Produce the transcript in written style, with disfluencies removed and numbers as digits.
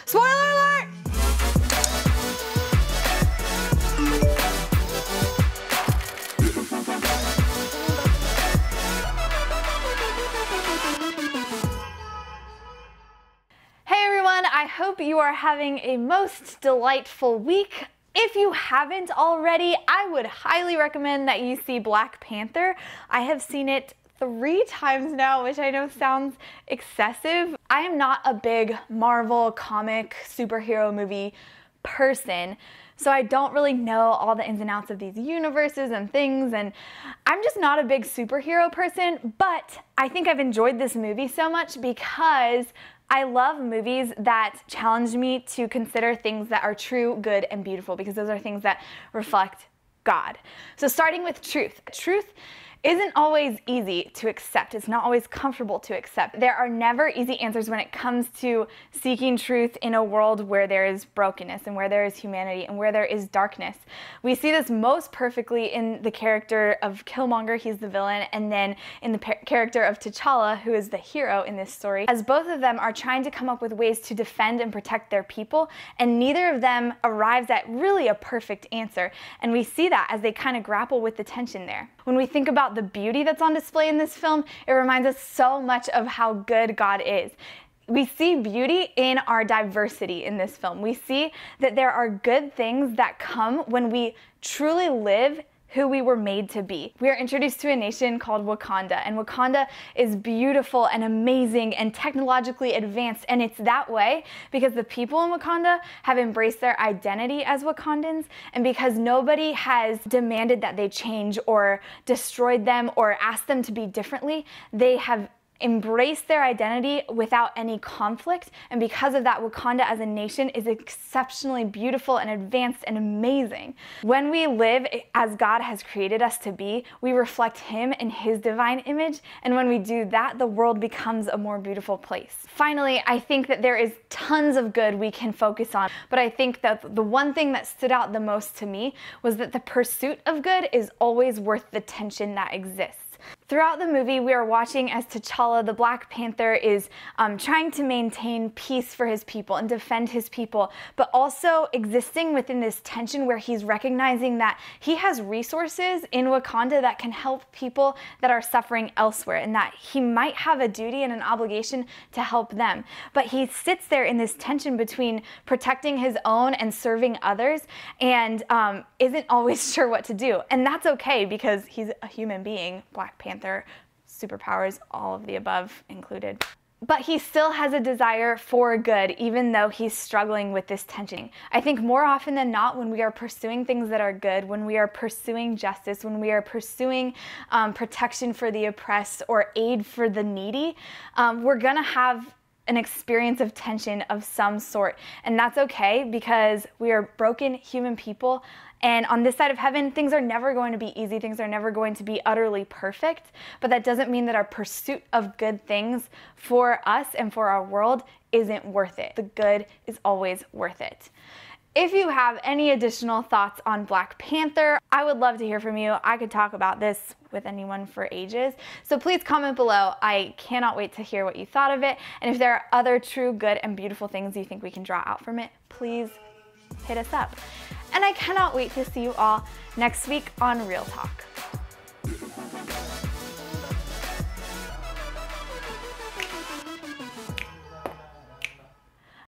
Spoiler alert! Hey everyone, I hope you are having a most delightful week. If you haven't already, I would highly recommend that you see Black Panther. I have seen it 3 times now, which I know sounds excessive. I am not a big Marvel comic superhero movie person, so I don't really know all the ins and outs of these universes and things, and I'm just not a big superhero person, but I think I've enjoyed this movie so much because I love movies that challenge me to consider things that are true, good, and beautiful, because those are things that reflect God. So starting with truth. Truth isn't always easy to accept. It's not always comfortable to accept. There are never easy answers when it comes to seeking truth in a world where there is brokenness and where there is humanity and where there is darkness. We see this most perfectly in the character of Killmonger, he's the villain, and then in the character of T'Challa, who is the hero in this story, as both of them are trying to come up with ways to defend and protect their people, and neither of them arrives at really a perfect answer. And we see that as they kind of grapple with the tension there. When we think about the beauty that's on display in this film, it reminds us so much of how good God is. We see beauty in our diversity in this film. We see that there are good things that come when we truly live who we were made to be. We are introduced to a nation called Wakanda, and Wakanda is beautiful and amazing and technologically advanced, and it's that way because the people in Wakanda have embraced their identity as Wakandans, and because nobody has demanded that they change or destroyed them or asked them to be differently, they have embrace their identity without any conflict, and because of that, Wakanda as a nation is exceptionally beautiful and advanced and amazing. When we live as God has created us to be, we reflect Him in His divine image, and when we do that, the world becomes a more beautiful place. Finally, I think that there is tons of good we can focus on, but I think that the one thing that stood out the most to me was that the pursuit of good is always worth the tension that exists. Throughout the movie, we are watching as T'Challa, the Black Panther, is trying to maintain peace for his people and defend his people, but also existing within this tension where he's recognizing that he has resources in Wakanda that can help people that are suffering elsewhere, and that he might have a duty and an obligation to help them. But he sits there in this tension between protecting his own and serving others, and isn't always sure what to do. And that's okay because he's a human being, Black Panther, superpowers, all of the above included. But he still has a desire for good, even though he's struggling with this tension. I think more often than not, when we are pursuing things that are good, when we are pursuing justice, when we are pursuing protection for the oppressed or aid for the needy, we're gonna have an experience of tension of some sort. And that's okay because we are broken human people, and on this side of heaven, things are never going to be easy, things are never going to be utterly perfect, but that doesn't mean that our pursuit of good things for us and for our world isn't worth it. The good is always worth it. If you have any additional thoughts on Black Panther, I would love to hear from you. I could talk about this with anyone for ages. So please comment below. I cannot wait to hear what you thought of it. And if there are other true, good, and beautiful things you think we can draw out from it, please hit us up. And I cannot wait to see you all next week on Real Talk.